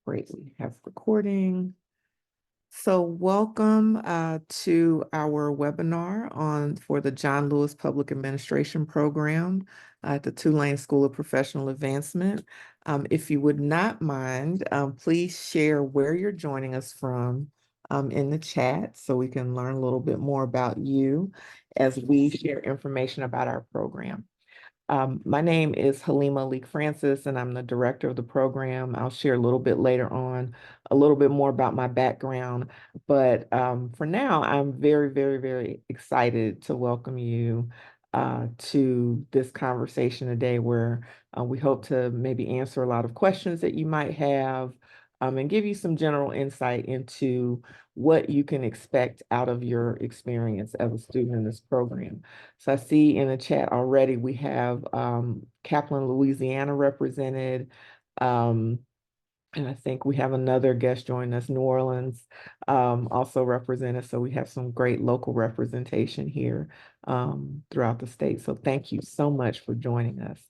Great, we have recording. So welcome to our webinar for the John Lewis Public Administration Program at the Tulane School of Professional Advancement. If you would not mind, please share where you're joining us from in the chat so we can learn a little bit more about you as we share information about our program. My name is Halima Leek Francis, and I'm the director of the program. I'll share a little bit later on, a little bit more about my background. But for now, I'm very, very, very excited to welcome you to this conversation today, where we hope to maybe answer a lot of questions that you might have, and give you some general insight into what you can expect out of your experience as a student in this program. So I see in the chat already we have Kaplan, Louisiana represented. And I think we have another guest joining us, New Orleans, also represented. So we have some great local representation here throughout the state. So thank you so much for joining us.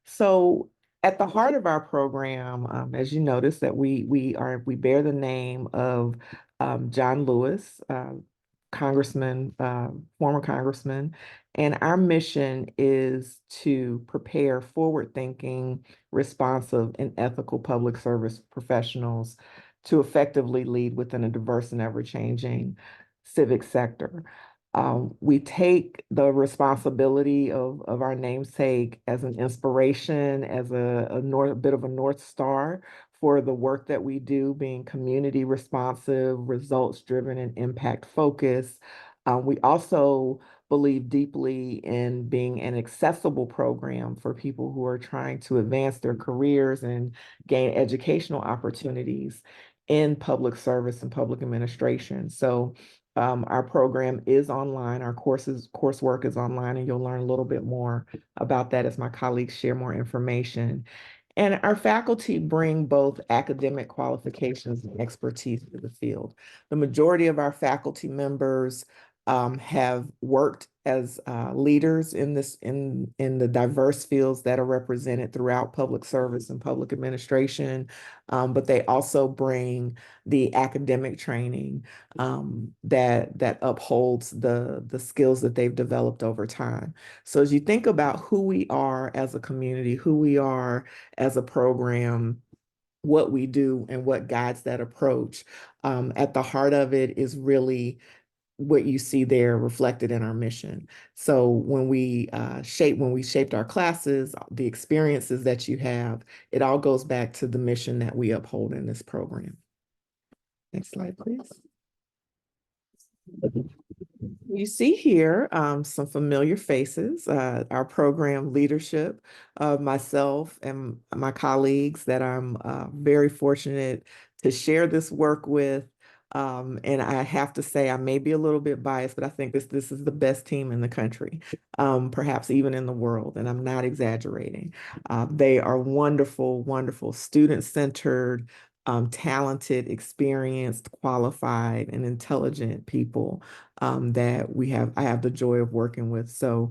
So at the heart of our program, as you notice, that we bear the name of John Lewis, congressman, former congressman, and our mission is to prepare forward-thinking, responsive, and ethical public service professionals to effectively lead within a diverse and ever-changing civic sector. We take the responsibility of our namesake as an inspiration, as a bit of a North Star for the work that we do, being community responsive, results driven, and impact focused. We also believe deeply in being an accessible program for people who are trying to advance their careers and gain educational opportunities in public service and public administration. So our program is online, our coursework is online, and you'll learn a little bit more about that as my colleagues share more information. And our faculty bring both academic qualifications and expertise to the field. The majority of our faculty members have worked as leaders in the diverse fields that are represented throughout public service and public administration, but they also bring the academic training that upholds the skills that they've developed over time. So as you think about who we are as a community, who we are as a program, what we do and what guides that approach, at the heart of it is really what you see there reflected in our mission. So when we shaped our classes, the experiences that you have, it all goes back to the mission that we uphold in this program. Next slide, please. You see here some familiar faces, our program leadership, myself and my colleagues that I'm very fortunate to share this work with. And I have to say, I may be a little bit biased, but I think this is the best team in the country, perhaps even in the world, and I'm not exaggerating. They are wonderful, wonderful, student-centered, talented, experienced, qualified, and intelligent people that I have the joy of working with. So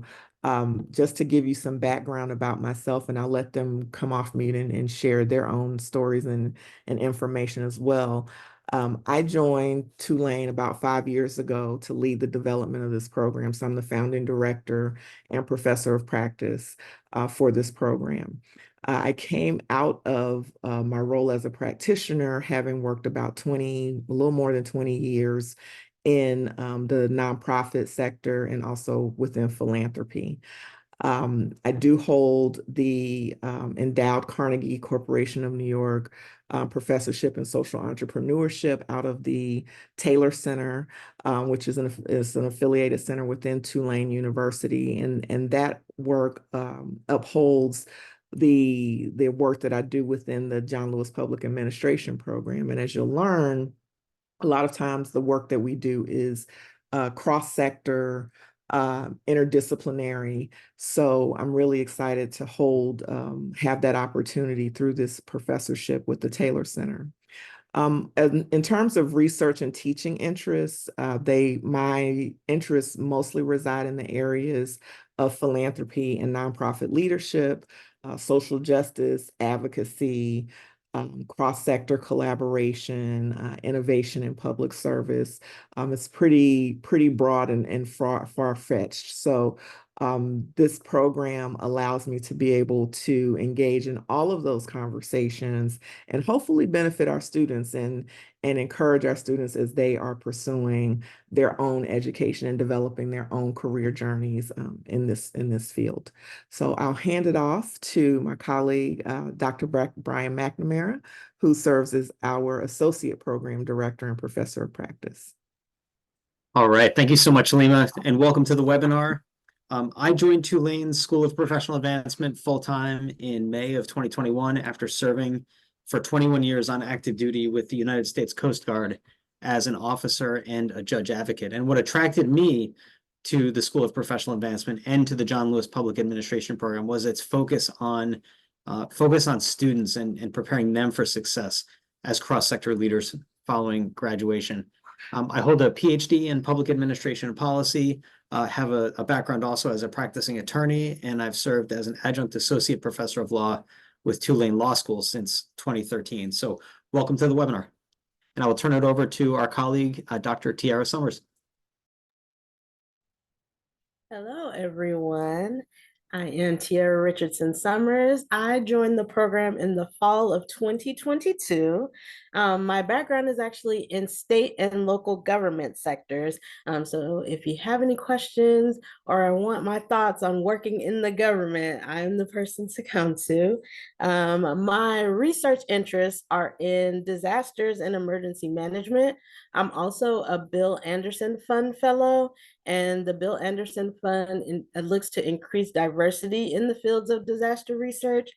just to give you some background about myself, and I'll let them come off mute and share their own stories and information as well. I joined Tulane about 5 years ago to lead the development of this program. So I'm the founding director and professor of practice for this program. I came out of my role as a practitioner, having worked about a little more than 20 years in the nonprofit sector and also within philanthropy. I do hold the endowed Carnegie Corporation of New York professorship in social entrepreneurship out of the Taylor Center, which is an affiliated center within Tulane University. And that work upholds the work that I do within the John Lewis Public Administration Program. And as you'll learn, a lot of times the work that we do is cross-sector, interdisciplinary. So I'm really excited to have that opportunity through this professorship with the Taylor Center. In terms of research and teaching interests, my interests mostly reside in the areas of philanthropy and nonprofit leadership. social justice, advocacy, cross-sector collaboration, innovation in public service. It's pretty broad and far-fetched. So this program allows me to be able to engage in all of those conversations and hopefully benefit our students and encourage our students as they are pursuing their own education and developing their own career journeys in this field. So I'll hand it off to my colleague, Dr. Brian McNamara, who serves as our Associate Program Director and Professor of Practice. All right, thank you so much, Lima, and welcome to the webinar. I joined Tulane's School of Professional Advancement full-time in May of 2021 after serving for 21 years on active duty with the United States Coast Guard as an officer and a judge advocate. And what attracted me to the School of Professional Advancement and to the John Lewis Public Administration program was its focus on students and preparing them for success as cross-sector leaders following graduation. I hold a PhD in public administration and policy, have a background also as a practicing attorney, and I've served as an adjunct associate professor of law with Tulane Law School since 2013. So welcome to the webinar. And I will turn it over to our colleague, Dr. Tiara Summers. Hello, everyone. I am Tiara Richardson Summers. I joined the program in the fall of 2022. My background is actually in state and local government sectors. So if you have any questions or want my thoughts on working in the government, I'm the person to come to. My research interests are in disasters and emergency management. I'm also a Bill Anderson Fund Fellow, and the Bill Anderson Fund looks to increase diversity in the fields of disaster research.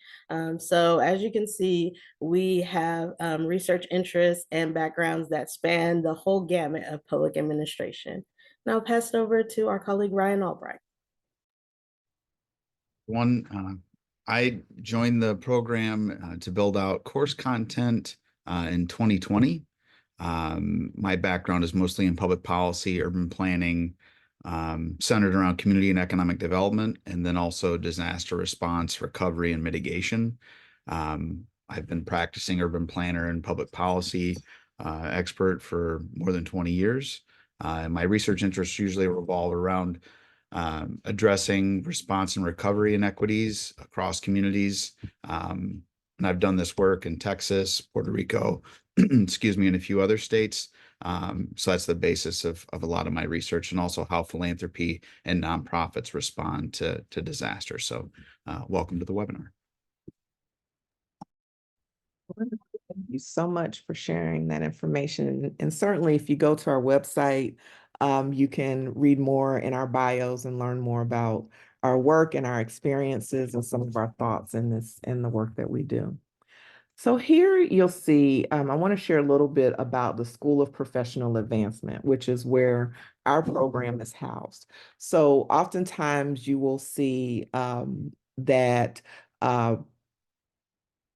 So as you can see, we have research interests and backgrounds that span the whole gamut of public administration. Now I'll pass it over to our colleague, Ryan Albright. I joined the program to build out course content in 2020. My background is mostly in public policy, urban planning, centered around community and economic development, and then also disaster response, recovery, and mitigation. I've been practicing urban planner and public policy expert for more than 20 years. My research interests usually revolve around addressing response and recovery inequities across communities. And I've done this work in Texas, Puerto Rico, excuse me, and a few other states. So that's the basis of a lot of my research, and also how philanthropy and nonprofits respond to disaster. So welcome to the webinar. Thank you so much for sharing that information. And certainly if you go to our website, you can read more in our bios and learn more about our work and our experiences and some of our thoughts in the work that we do. So here you'll see, I want to share a little bit about the School of Professional Advancement, which is where our program is housed. So oftentimes you will see that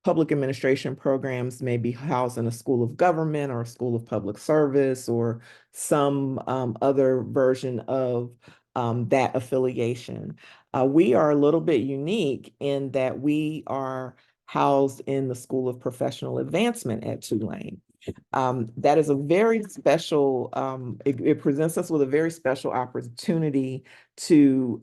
public administration programs may be housed in a school of government or a school of public service or some other version of that affiliation. We are a little bit unique in that we are housed in the School of Professional Advancement at Tulane. That is a very special, it presents us with a very special opportunity to,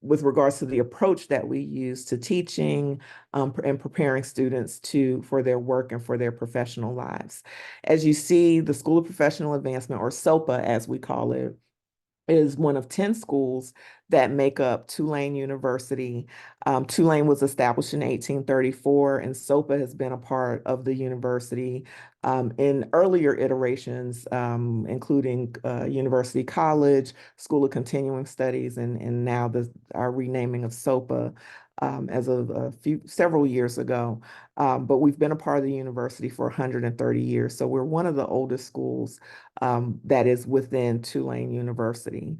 with regards to the approach that we use to teaching and preparing students for their work and for their professional lives. As you see, the School of Professional Advancement, or SoPA as we call it, is one of 10 schools that make up Tulane University. Tulane was established in 1834, and SoPA has been a part of the university in earlier iterations, including University College, School of Continuing Studies, and now our renaming of SoPA as of several years ago. But we've been a part of the university for 130 years. So we're one of the oldest schools that is within Tulane University.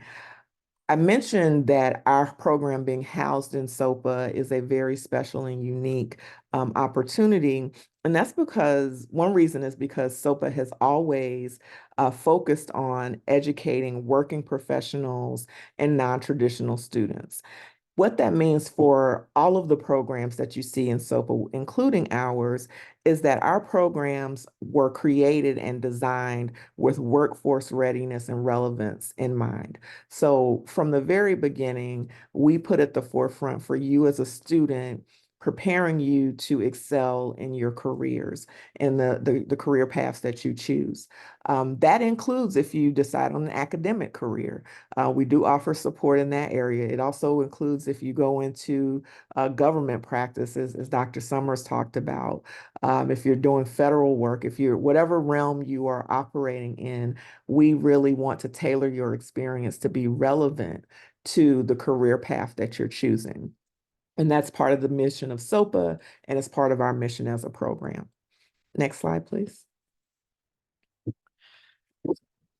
I mentioned that our program being housed in SoPA is a very special and unique opportunity. And that's because, one reason is because SoPA has always focused on educating working professionals and non-traditional students. What that means for all of the programs that you see in SoPA, including ours, is that our programs were created and designed with workforce readiness and relevance in mind. So from the very beginning, we put at the forefront for you as a student, preparing you to excel in your careers and the career paths that you choose. That includes if you decide on an academic career. We do offer support in that area. It also includes if you go into government practices, as Dr. Summers talked about. If you're doing federal work, if you're whatever realm you are operating in, we really want to tailor your experience to be relevant to the career path that you're choosing. And that's part of the mission of SoPA, and it's part of our mission as a program. Next slide, please.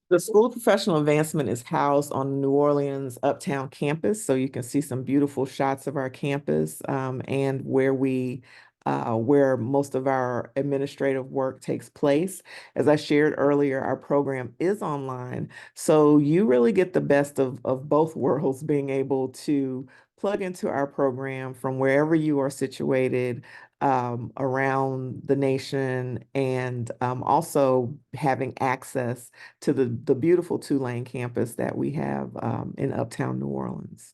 The School of Professional Advancement is housed on New Orleans Uptown campus, so you can see some beautiful shots of our campus and where most of our administrative work takes place. As I shared earlier, our program is online, so you really get the best of both worlds, being able to plug into our program from wherever you are situated around the nation, and also having access to the beautiful Tulane campus that we have in Uptown New Orleans.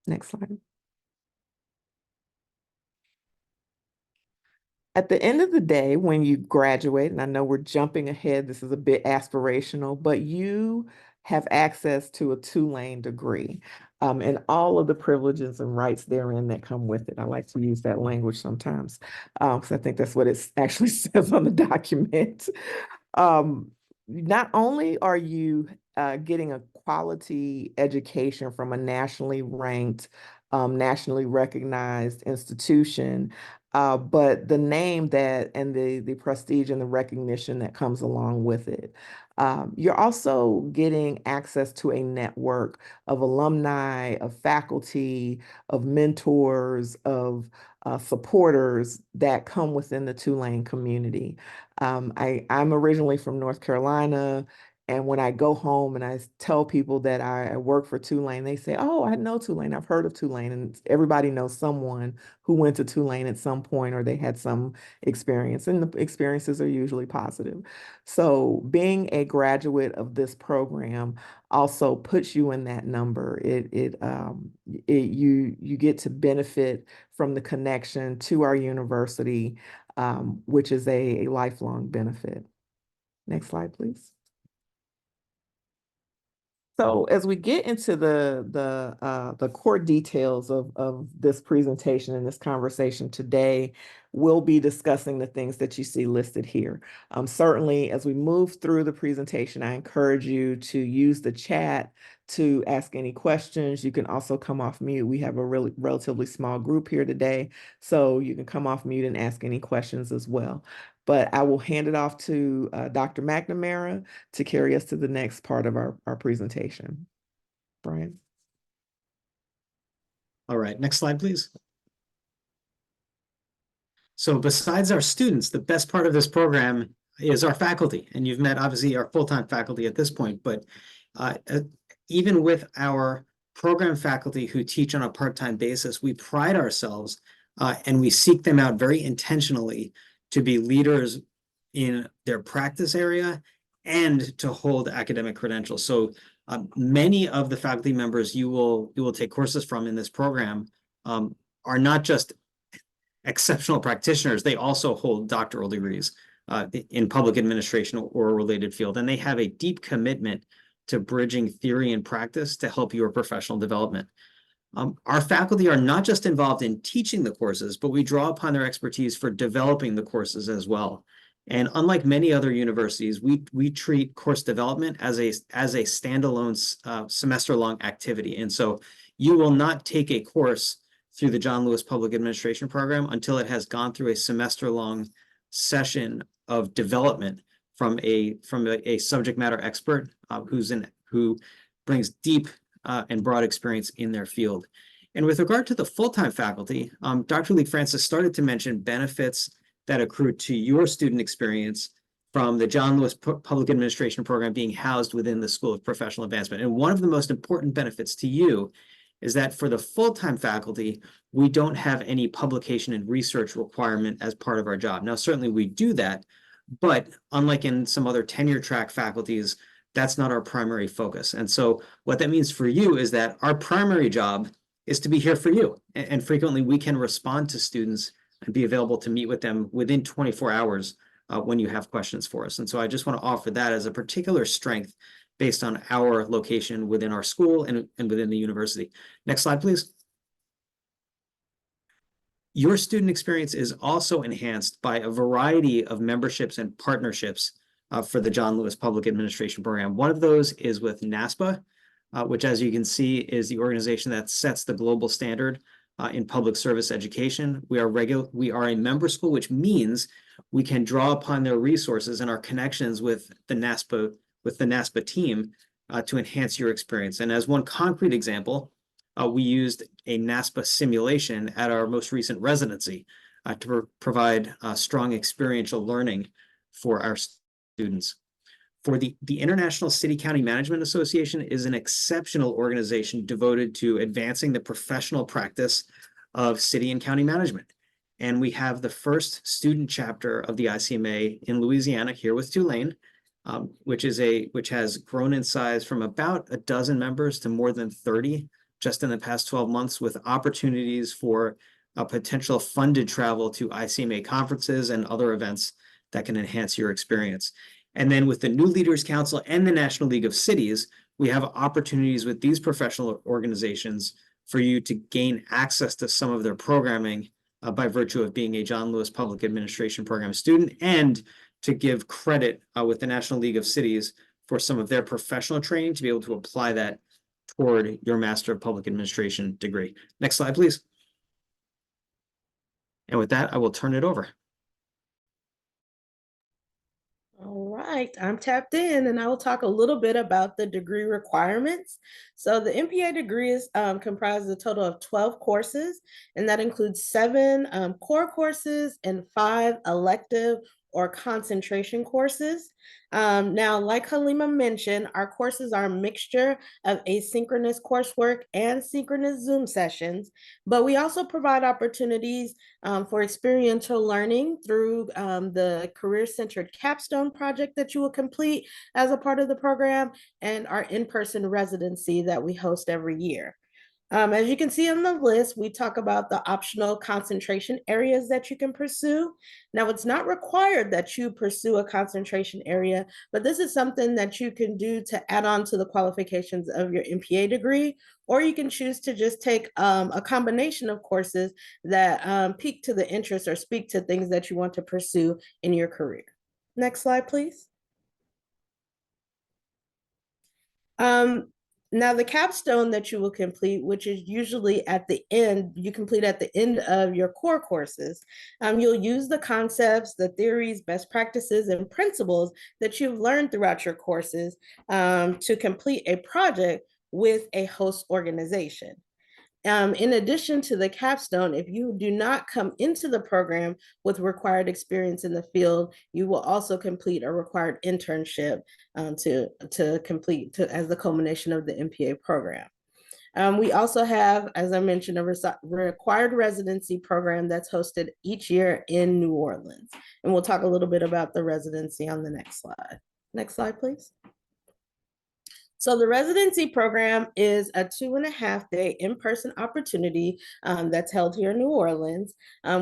Next slide. At the end of the day, when you graduate, and I know we're jumping ahead, this is a bit aspirational, but you have access to a Tulane degree and all of the privileges and rights therein that come with it. I like to use that language sometimes because I think that's what it actually says on the document. Not only are you getting a quality education from a nationally ranked, nationally recognized institution, but the name that and the prestige and the recognition that comes along with it. You're also getting access to a network of alumni, of faculty, of mentors, of supporters that come within the Tulane community. I'm originally from North Carolina, and when I go home and I tell people that I work for Tulane, they say, "Oh, I know Tulane. I've heard of Tulane." And everybody knows someone who went to Tulane at some point or they had some experience, and the experiences are usually positive. So being a graduate of this program also puts you in that number. You get to benefit from the connection to our university, which is a lifelong benefit. Next slide, please. So as we get into the core details of this presentation and this conversation today, we'll be discussing the things that you see listed here. Certainly, as we move through the presentation, I encourage you to use the chat to ask any questions. You can also come off mute. We have a relatively small group here today, so you can come off mute and ask any questions as well. But I will hand it off to Dr. McNamara to carry us to the next part of our presentation. Brian. All right, next slide, please. So besides our students, the best part of this program is our faculty. And you've met, obviously, our full-time faculty at this point. But even with our program faculty who teach on a part-time basis, we pride ourselves and we seek them out very intentionally to be leaders in their practice area and to hold academic credentials. So many of the faculty members you will take courses from in this program are not just exceptional practitioners, they also hold doctoral degrees in public administration or a related field, and they have a deep commitment to bridging theory and practice to help your professional development. Our faculty are not just involved in teaching the courses, but we draw upon their expertise for developing the courses as well. And unlike many other universities, we treat course development as a standalone semester-long activity. And so you will not take a course through the John Lewis Public Administration program until it has gone through a semester-long session of development from a subject matter expert who brings deep and broad experience in their field. And with regard to the full-time faculty, Dr. Lee Francis started to mention benefits that accrue to your student experience from the John Lewis Public Administration program being housed within the School of Professional Advancement. And one of the most important benefits to you is that for the full-time faculty, we don't have any publication and research requirement as part of our job. Now, certainly we do that, but unlike in some other tenure track faculties, that's not our primary focus. And so what that means for you is that our primary job is to be here for you. And frequently we can respond to students and be available to meet with them within 24 hours when you have questions for us. And so I just want to offer that as a particular strength based on our location within our school and within the university. Next slide, please. Your student experience is also enhanced by a variety of memberships and partnerships for the John Lewis Public Administration Program. One of those is with NASPA, which, as you can see, is the organization that sets the global standard in public service education. We are a member school, which means we can draw upon their resources and our connections with the NASPA team to enhance your experience. And as one concrete example, we used a NASPA simulation at our most recent residency to provide strong experiential learning for our students. For the International City County Management Association is an exceptional organization devoted to advancing the professional practice of city and county management. And we have the first student chapter of the ICMA in Louisiana here with Tulane, which has grown in size from about a dozen members to more than 30 just in the past 12 months, with opportunities for potential funded travel to ICMA conferences and other events that can enhance your experience. And then with the New Leaders Council and the National League of Cities, we have opportunities with these professional organizations for you to gain access to some of their programming by virtue of being a John Lewis Public Administration Program student, and to give credit with the National League of Cities for some of their professional training to be able to apply that toward your Master of Public Administration degree. Next slide, please. And with that, I will turn it over. All right, I'm tapped in, and I will talk a little bit about the degree requirements. So the MPA degree is comprised of a total of 12 courses, and that includes 7 core courses and 5 elective or concentration courses. Now, like Halima mentioned, our courses are a mixture of asynchronous coursework and synchronous Zoom sessions, but we also provide opportunities for experiential learning through the career-centered capstone project that you will complete as a part of the program, and our in-person residency that we host every year. As you can see on the list, we talk about the optional concentration areas that you can pursue. Now, it's not required that you pursue a concentration area, but this is something that you can do to add on to the qualifications of your MPA degree, or you can choose to just take a combination of courses that pique to the interest or speak to things that you want to pursue in your career. Next slide, please. Now, the capstone that you will complete, which is usually at the end, you complete at the end of your core courses, you'll use the concepts, the theories, best practices, and principles that you've learned throughout your courses to complete a project with a host organization. In addition to the capstone, if you do not come into the program with required experience in the field, you will also complete a required internship to complete as the culmination of the MPA program. We also have, as I mentioned, a required residency program that's hosted each year in New Orleans. And we'll talk a little bit about the residency on the next slide. Next slide, please. So the residency program is a 2.5-day in-person opportunity that's held here in New Orleans.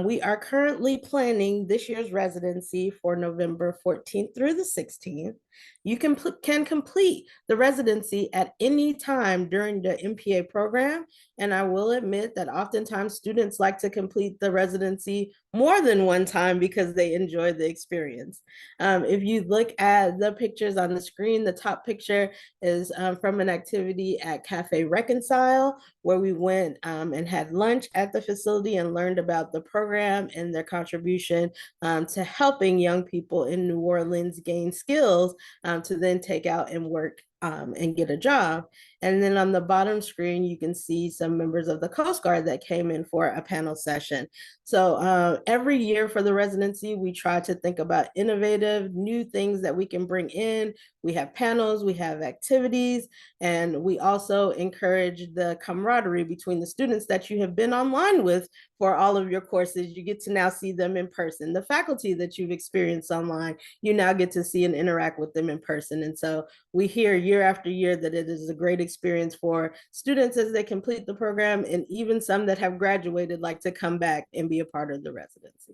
We are currently planning this year's residency for November 14th through the 16th. You can complete the residency at any time during the MPA program. And I will admit that oftentimes students like to complete the residency more than one time because they enjoy the experience. If you look at the pictures on the screen, the top picture is from an activity at Cafe Reconcile, where we went and had lunch at the facility and learned about the program and their contribution to helping young people in New Orleans gain skills to then take out and work and get a job. And then on the bottom screen, you can see some members of the Coast Guard that came in for a panel session. So every year for the residency, we try to think about innovative new things that we can bring in. We have panels, we have activities, and we also encourage the camaraderie between the students that you have been online with for all of your courses. You get to now see them in person. The faculty that you've experienced online, you now get to see and interact with them in person. And so we hear year after year that it is a great experience for students as they complete the program, and even some that have graduated like to come back and be a part of the residency.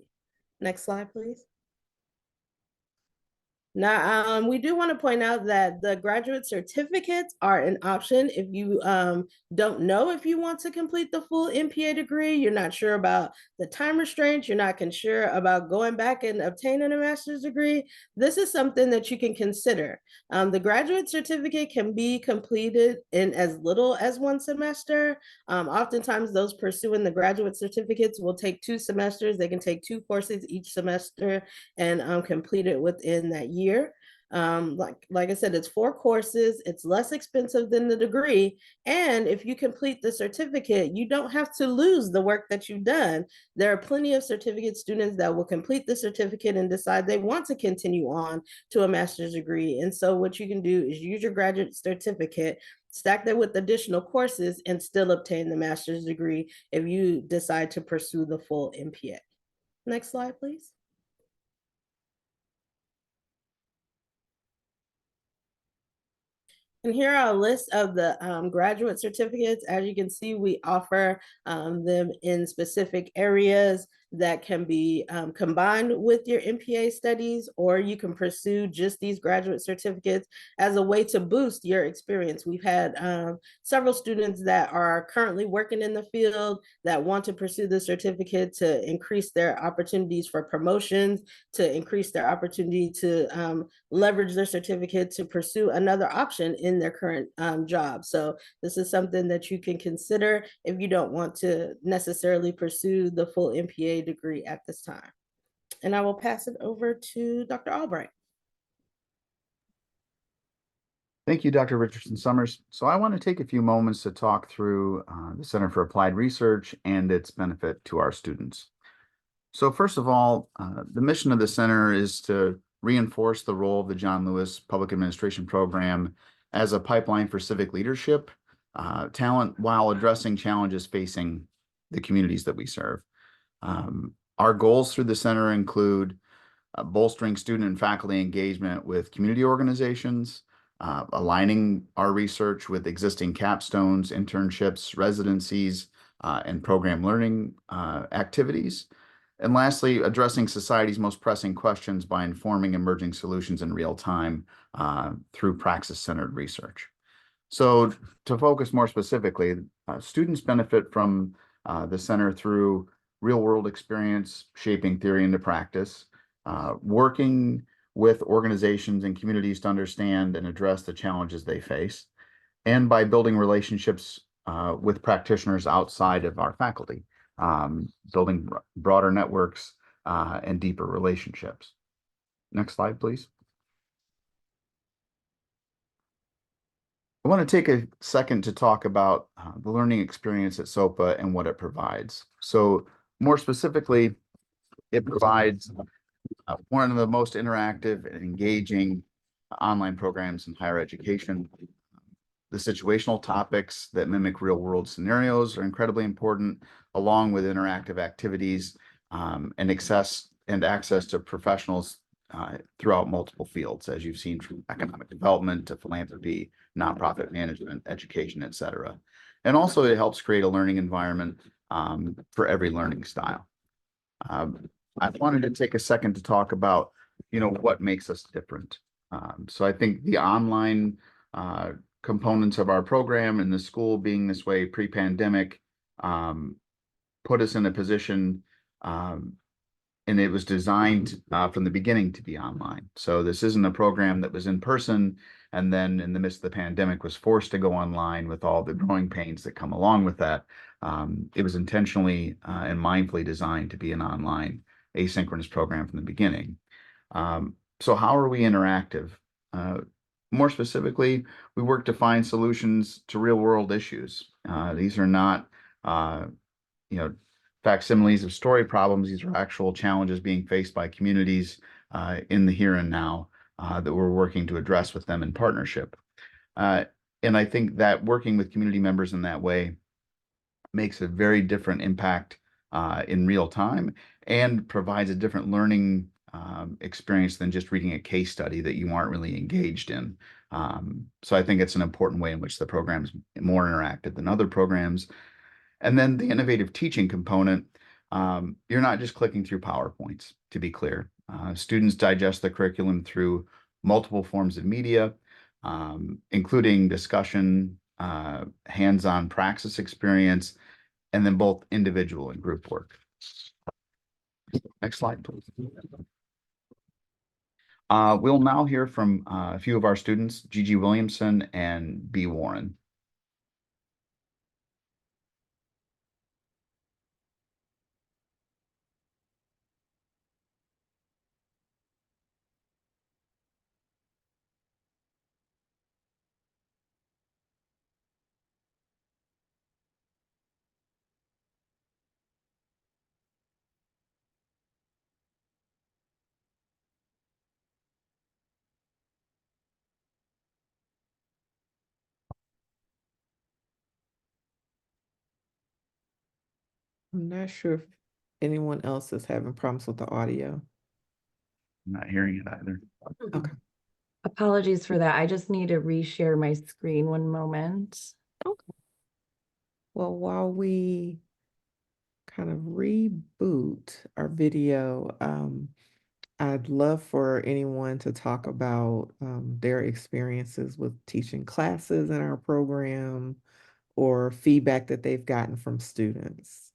Next slide, please. Now, we do want to point out that the graduate certificates are an option if you don't know if you want to complete the full MPA degree, you're not sure about the time restraints, you're not sure about going back and obtaining a master's degree. This is something that you can consider. The graduate certificate can be completed in as little as 1 semester. Oftentimes, those pursuing the graduate certificates will take 2 semesters. They can take 2 courses each semester and complete it within that year. Like I said, it's 4 courses. It's less expensive than the degree. And if you complete the certificate, you don't have to lose the work that you've done. There are plenty of certificate students that will complete the certificate and decide they want to continue on to a master's degree. And so what you can do is use your graduate certificate, stack that with additional courses, and still obtain the master's degree if you decide to pursue the full MPA. Next slide, please. And here are a list of the graduate certificates. As you can see, we offer them in specific areas that can be combined with your MPA studies, or you can pursue just these graduate certificates as a way to boost your experience. We've had several students that are currently working in the field that want to pursue the certificate to increase their opportunities for promotions, to increase their opportunity to leverage their certificate to pursue another option in their current job. So this is something that you can consider if you don't want to necessarily pursue the full MPA degree at this time. And I will pass it over to Dr. Albright. Thank you, Dr. Richardson Summers. So I want to take a few moments to talk through the Center for Applied Research and its benefit to our students. So first of all, the mission of the center is to reinforce the role of the John Lewis Public Administration Program as a pipeline for civic leadership, talent, while addressing challenges facing the communities that we serve. Our goals through the center include bolstering student and faculty engagement with community organizations, aligning our research with existing capstones, internships, residencies, and program learning activities. And lastly, addressing society's most pressing questions by informing emerging solutions in real time through praxis-centered research. So to focus more specifically, students benefit from the center through real-world experience shaping theory into practice, working with organizations and communities to understand and address the challenges they face, and by building relationships with practitioners outside of our faculty, building broader networks and deeper relationships. Next slide, please. I want to take a second to talk about the learning experience at SoPA and what it provides. So more specifically, it provides one of the most interactive and engaging online programs in higher education. The situational topics that mimic real-world scenarios are incredibly important, along with interactive activities and access to professionals throughout multiple fields, as you've seen from economic development to philanthropy, nonprofit management, education, et cetera. And also it helps create a learning environment for every learning style. I wanted to take a second to talk about, what makes us different. So I think the online components of our program and the school being this way pre-pandemic put us in a position, and it was designed from the beginning to be online. So this isn't a program that was in person and then in the midst of the pandemic was forced to go online with all the growing pains that come along with that. It was intentionally and mindfully designed to be an online asynchronous program from the beginning. So how are we interactive? more specifically, we work to find solutions to real world issues. These are not, you know, facsimiles of story problems. These are actual challenges being faced by communities in the here and now that we're working to address with them in partnership. And I think that working with community members in that way makes a very different impact in real time and provides a different learning experience than just reading a case study that you aren't really engaged in. So I think it's an important way in which the program is more interactive than other programs. And then the innovative teaching component, you're not just clicking through PowerPoints, to be clear. Students digest the curriculum through multiple forms of media, including discussion, hands-on praxis experience, and then both individual and group work. Next slide, please. We'll now hear from a few of our students, Gigi Williamson and B. Warren. I'm not sure if anyone else is having problems with the audio. I'm not hearing it either. Okay. Apologies for that. I just need to reshare my screen one moment. Okay. Well, while we kind of reboot our video, I'd love for anyone to talk about their experiences with teaching classes in our program or feedback that they've gotten from students.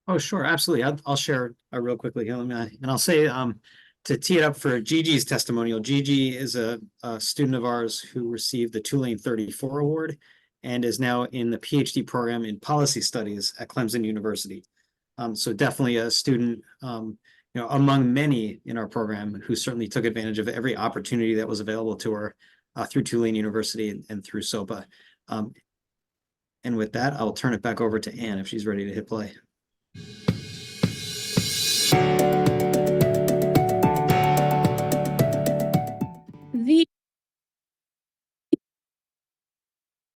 Oh, sure, absolutely. I'll share real quickly, and I'll say to tee it up for Gigi's testimonial. Gigi is a student of ours who received the Tulane 34 award and is now in the PhD program in policy studies at Clemson University. So definitely a student, among many in our program who certainly took advantage of every opportunity that was available to her through Tulane University and through SoPA. And with that, I'll turn it back over to Anne if she's ready to hit play.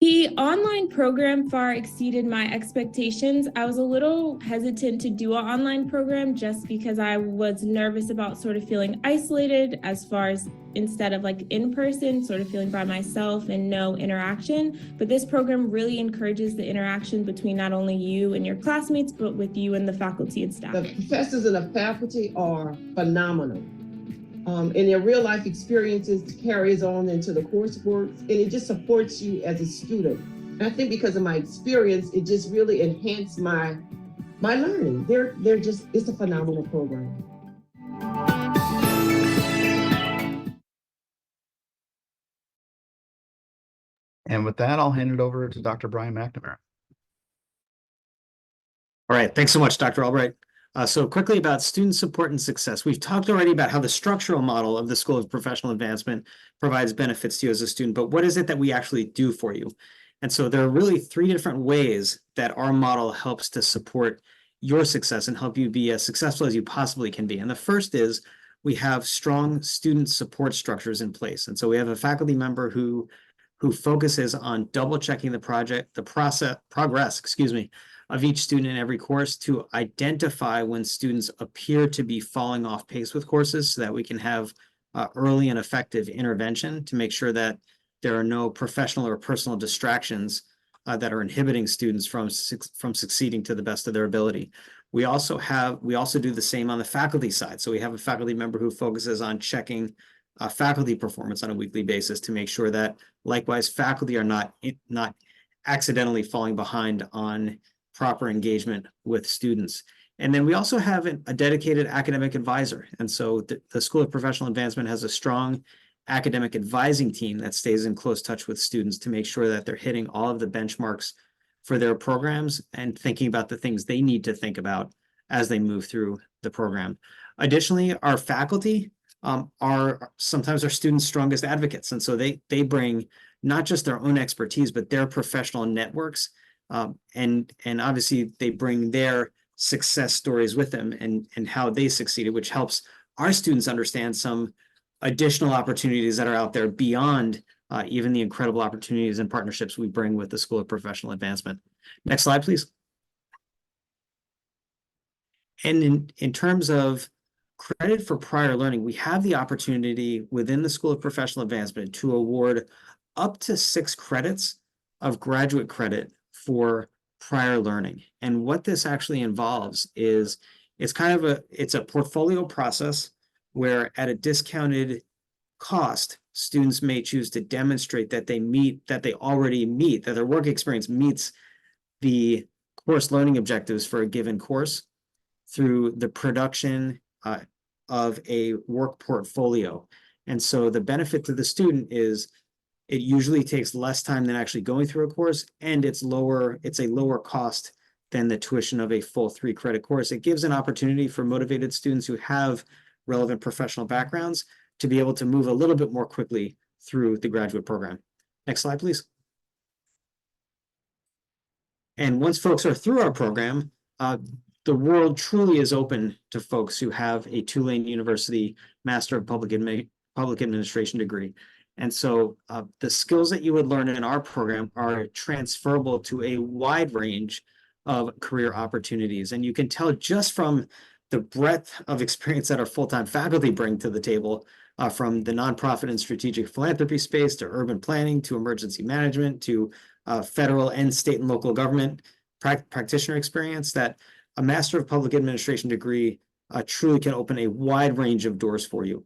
The online program far exceeded my expectations. I was a little hesitant to do an online program just because I was nervous about sort of feeling isolated as far as instead of like in person, sort of feeling by myself and no interaction. But this program really encourages the interaction between not only you and your classmates, but with you and the faculty and staff. The professors and the faculty are phenomenal. And their real life experiences carries on into the coursework, and it just supports you as a student. And I think because of my experience, it just really enhanced my learning. They're just, it's a phenomenal program. And with that, I'll hand it over to Dr. Brian McNamara. All right, thanks so much, Dr. Albright. So quickly about student support and success. We've talked already about how the structural model of the School of Professional Advancement provides benefits to you as a student, but what is it that we actually do for you? And so there are really three different ways that our model helps to support your success and help you be as successful as you possibly can be. And the first is we have strong student support structures in place. And so we have a faculty member who focuses on double checking the progress of each student in every course to identify when students appear to be falling off pace with courses so that we can have early and effective intervention to make sure that there are no professional or personal distractions that are inhibiting students from succeeding to the best of their ability. We also do the same on the faculty side. So we have a faculty member who focuses on checking faculty performance on a weekly basis to make sure that likewise faculty are not accidentally falling behind on proper engagement with students. And then we also have a dedicated academic advisor. And so the School of Professional Advancement has a strong academic advising team that stays in close touch with students to make sure that they're hitting all of the benchmarks for their programs and thinking about the things they need to think about as they move through the program. Additionally, our faculty are sometimes our students' strongest advocates. And so they bring not just their own expertise, but their professional networks. And obviously they bring their success stories with them and how they succeeded, which helps our students understand some additional opportunities that are out there beyond even the incredible opportunities and partnerships we bring with the School of Professional Advancement. Next slide, please. And in terms of credit for prior learning, we have the opportunity within the School of Professional Advancement to award up to 6 credits of graduate credit for prior learning. And what this actually involves is it's a portfolio process where at a discounted cost, students may choose to demonstrate that that their work experience meets the course learning objectives for a given course through the production of a work portfolio. And so the benefit to the student is it usually takes less time than actually going through a course, and it's a lower cost than the tuition of a full 3-credit course. It gives an opportunity for motivated students who have relevant professional backgrounds to be able to move a little bit more quickly through the graduate program. Next slide, please. And once folks are through our program, the world truly is open to folks who have a Tulane University Master of Public Administration degree. And so the skills that you would learn in our program are transferable to a wide range of career opportunities. And you can tell just from the breadth of experience that our full-time faculty bring to the table, from the nonprofit and strategic philanthropy space to urban planning to emergency management to federal and state and local government practitioner experience, that a Master of Public Administration degree truly can open a wide range of doors for you.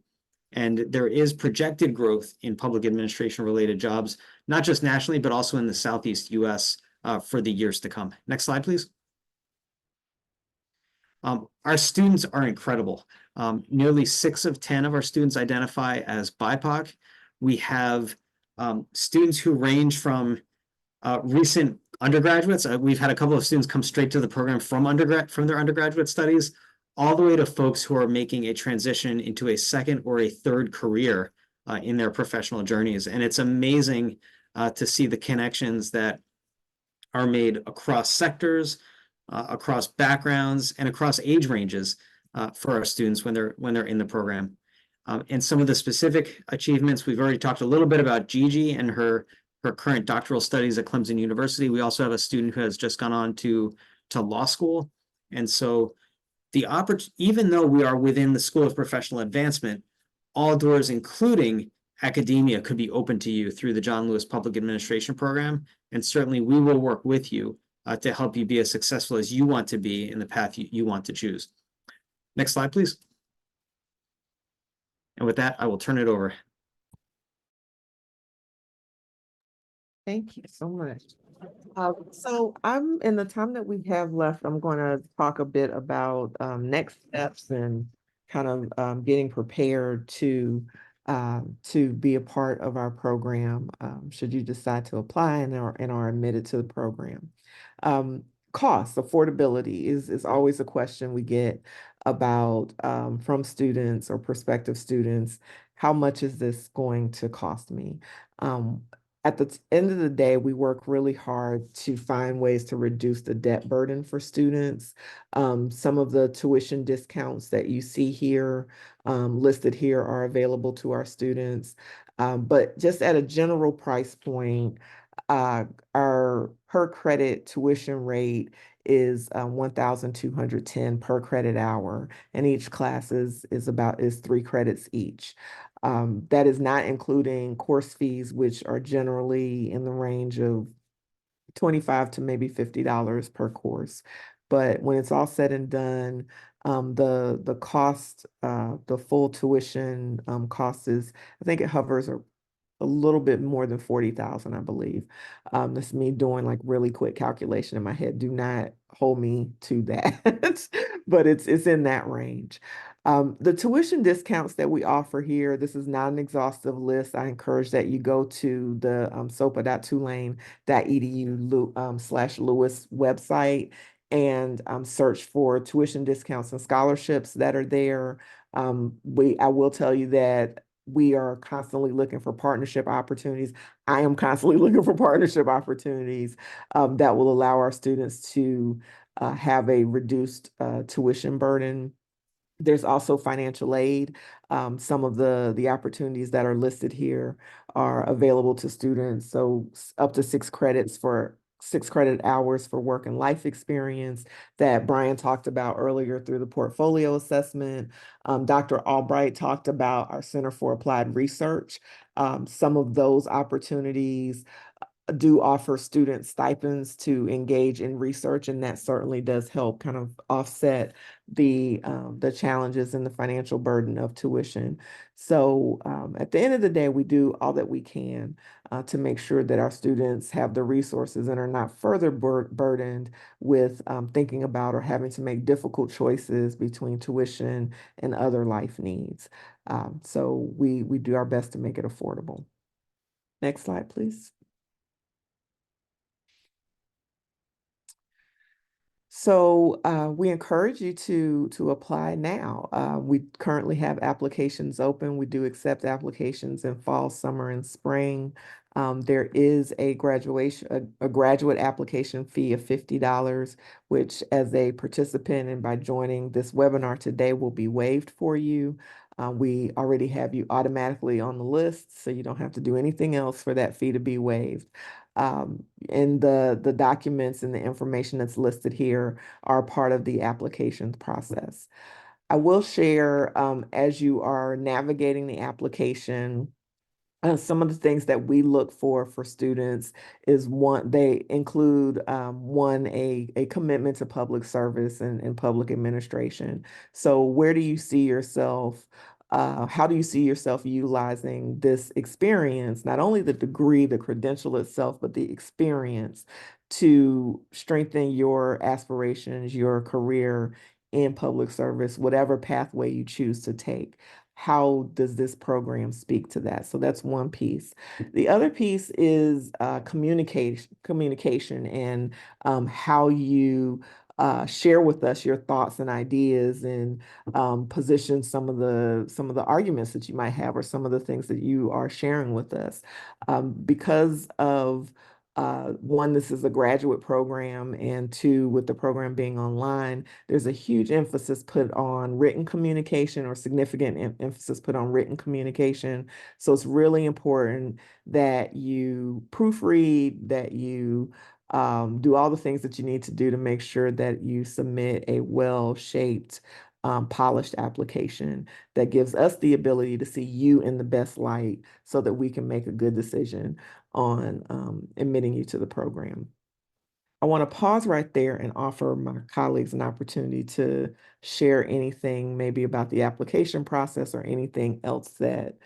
And there is projected growth in public administration related jobs, not just nationally, but also in the Southeast US for the years to come. Next slide, please. Our students are incredible. Nearly 6 of 10 of our students identify as BIPOC. We have students who range from recent undergraduates. We've had a couple of students come straight to the program from their undergraduate studies, all the way to folks who are making a transition into a second or a third career in their professional journeys. And it's amazing to see the connections that are made across sectors, across backgrounds, and across age ranges for our students when they're in the program. And some of the specific achievements, we've already talked a little bit about Gigi and her current doctoral studies at Clemson University. We also have a student who has just gone on to law school. And so even though we are within the School of Professional Advancement, all doors, including academia, could be open to you through the John Lewis Public Administration Program. And certainly we will work with you to help you be as successful as you want to be in the path you want to choose. Next slide, please. And with that, I will turn it over. Thank you so much. So I'm in the time that we have left, I'm going to talk a bit about next steps and kind of getting prepared to be a part of our program should you decide to apply and are admitted to the program. Cost, affordability is always a question we get about from students or prospective students. How much is this going to cost me? At the end of the day, we work really hard to find ways to reduce the debt burden for students. Some of the tuition discounts that you see here, listed here, are available to our students. But just at a general price point, our per credit tuition rate is 1,210 per credit hour, and each class is 3 credits each. That is not including course fees, which are generally in the range of $25 to maybe $50 per course. But when it's all said and done, the cost, the full tuition cost is, I think it hovers a little bit more than 40,000, I believe. That's me doing like really quick calculation in my head. Do not hold me to that, but it's in that range. The tuition discounts that we offer here, this is not an exhaustive list. I encourage that you go to the sopa.tulane.edu/Lewis website and search for tuition discounts and scholarships that are there. I will tell you that we are constantly looking for partnership opportunities. I am constantly looking for partnership opportunities that will allow our students to have a reduced tuition burden. There's also financial aid. Some of the opportunities that are listed here are available to students. So up to 6 credit hours for work and life experience that Brian talked about earlier through the portfolio assessment. Dr. Albright talked about our Center for Applied Research. Some of those opportunities do offer student stipends to engage in research, and that certainly does help kind of offset the challenges and the financial burden of tuition. So at the end of the day, we do all that we can to make sure that our students have the resources and are not further burdened with thinking about or having to make difficult choices between tuition and other life needs. So we do our best to make it affordable. Next slide, please. So we encourage you to apply now. We currently have applications open. We do accept applications in fall, summer, and spring. There is a graduate application fee of $50, which as a participant and by joining this webinar today will be waived for you. We already have you automatically on the list, so you don't have to do anything else for that fee to be waived. And the documents and the information that's listed here are part of the application process. I will share as you are navigating the application, some of the things that we look for students is they include one, a commitment to public service and public administration. So where do you see yourself? How do you see yourself utilizing this experience, not only the degree, the credential itself, but the experience to strengthen your aspirations, your career in public service, whatever pathway you choose to take? How does this program speak to that? So that's one piece. The other piece is communication and how you share with us your thoughts and ideas and position some of the arguments that you might have or some of the things that you are sharing with us. Because of one, this is a graduate program, and two, with the program being online, there's a huge emphasis put on written communication or significant emphasis put on written communication. So it's really important that you proofread, that you do all the things that you need to do to make sure that you submit a well-shaped, polished application that gives us the ability to see you in the best light so that we can make a good decision on admitting you to the program. I want to pause right there and offer my colleagues an opportunity to share anything maybe about the application process or anything else that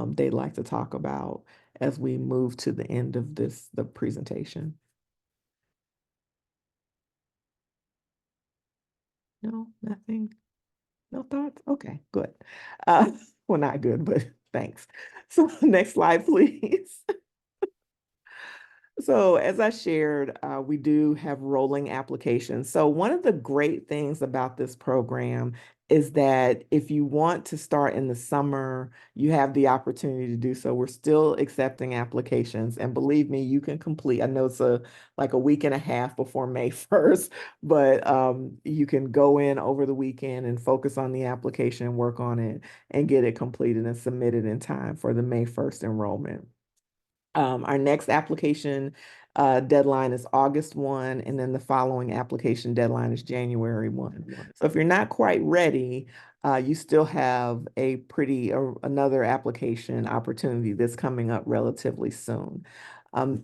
they'd like to talk about as we move to the end of the presentation. No, nothing. No thoughts? Okay, good. Well, not good, but thanks. So next slide, please. So as I shared, we do have rolling applications. So one of the great things about this program is that if you want to start in the summer, you have the opportunity to do so. We're still accepting applications, and believe me, you can complete. I know it's like a week and a half before May 1st, but you can go in over the weekend and focus on the application, work on it, and get it completed and submitted in time for the May 1st enrollment. Our next application deadline is August 1, and then the following application deadline is January 1. So if you're not quite ready, you still have another application opportunity that's coming up relatively soon.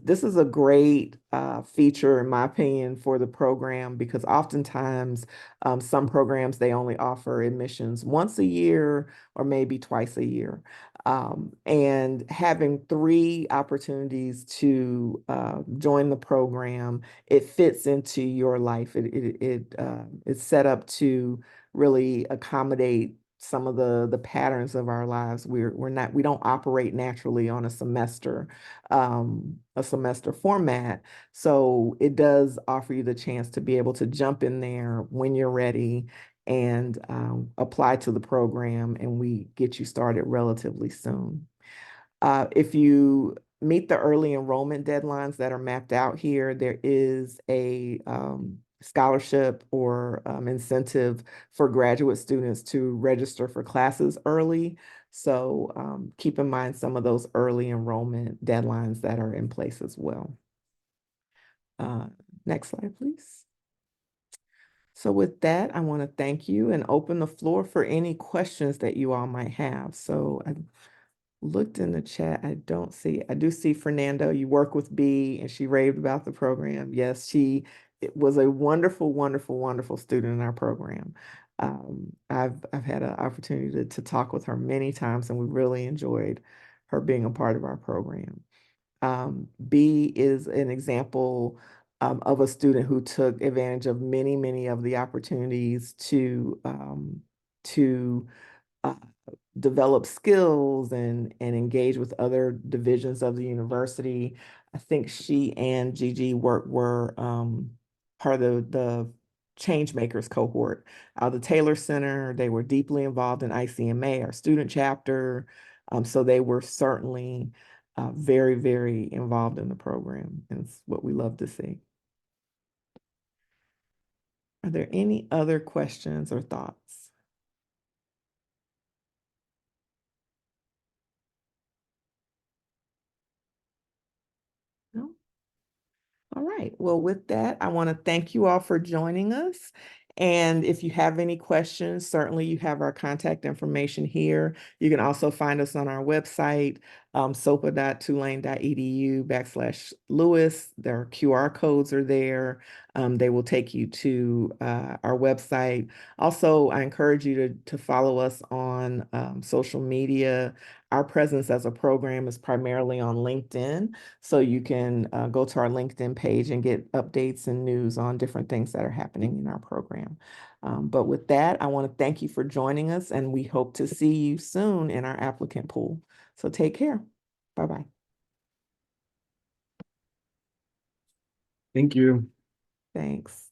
This is a great feature, in my opinion, for the program because oftentimes some programs, they only offer admissions once a year or maybe twice a year. And having 3 opportunities to join the program, it fits into your life. It's set up to really accommodate some of the patterns of our lives. We don't operate naturally on a semester format. So it does offer you the chance to be able to jump in there when you're ready and apply to the program, and we get you started relatively soon. If you meet the early enrollment deadlines that are mapped out here, there is a scholarship or incentive for graduate students to register for classes early. So keep in mind some of those early enrollment deadlines that are in place as well. Next slide, please. So with that, I want to thank you and open the floor for any questions that you all might have. So I looked in the chat. I do see Fernando, you work with B, and she raved about the program. Yes, it was a wonderful, wonderful, wonderful student in our program. I've had an opportunity to talk with her many times, and we really enjoyed her being a part of our program. B is an example of a student who took advantage of many, many of the opportunities to uh, develop skills and engage with other divisions of the university. I think she and Gigi were part of the Change Makers cohort. The Taylor Center, they were deeply involved in ICMA, our student chapter. So they were certainly very, very involved in the program, and it's what we love to see. Are there any other questions or thoughts? No? All right. Well, with that, I want to thank you all for joining us. And if you have any questions, certainly you have our contact information here. You can also find us on our website, sopa.tulane.edu/Lewis. Their QR codes are there. They will take you to our website. Also, I encourage you to follow us on social media. Our presence as a program is primarily on LinkedIn. So you can go to our LinkedIn page and get updates and news on different things that are happening in our program. But with that, I want to thank you for joining us, and we hope to see you soon in our applicant pool. So take care. Bye-bye. Thank you. Thanks.